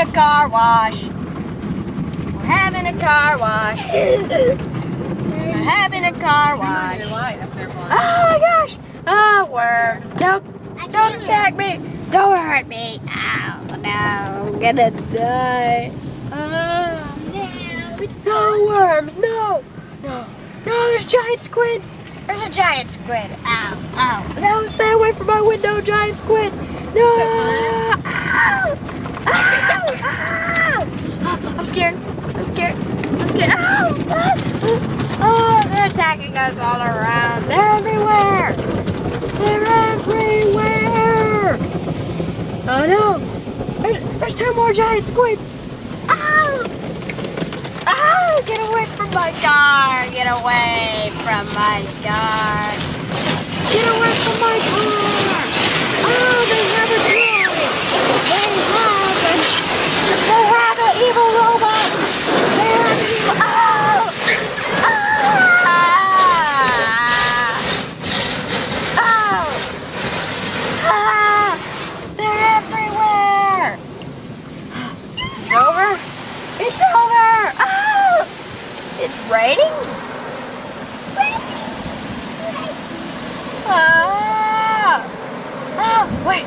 a car wash. We're having a car wash. We're having a car wash. Oh my gosh! Oh, worms! Don't attack me! Don't hurt me! Ow! No, I'm gonna die. Oh no! It's no worms! No! No! No! There's giant squids! There's a giant squid! Ow! Ow! No! Stay away from my window, giant squid! No! Ow! Ow! Ow! I'm scared! I'm scared! I'm scared! Ow! Oh, they're attacking us all around. They're everywhere. They're everywhere. Oh no. There's 2 more giant squids. Ow! Ow! Get away from my car. Get away from my car. Get away from my car. Oh, they have a droid. They have an evil robot. They have an evil... Oh! They're everywhere! Is it over? It's over! Oh! It's raining? Oh, wait.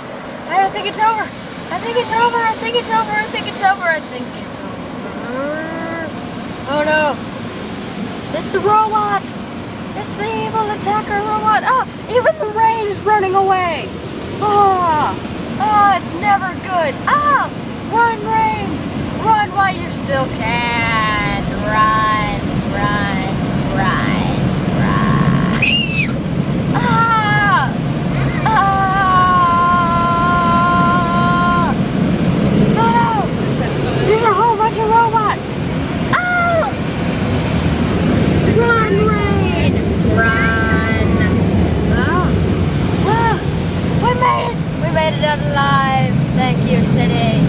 I don't think it's over. I think it's over. I think it's over. I think it's over. I think it's over. Oh no. It's the robot. It's the evil attacker robot. Oh, even the rain is running away. Oh, it's never good. Oh, run, rain. Run while you still can. Run, run, run, run. Ah, oh no. There's a whole bunch of robots. Oh, run, rain. Run. Oh, we made it. We made it out alive. Thank you, city.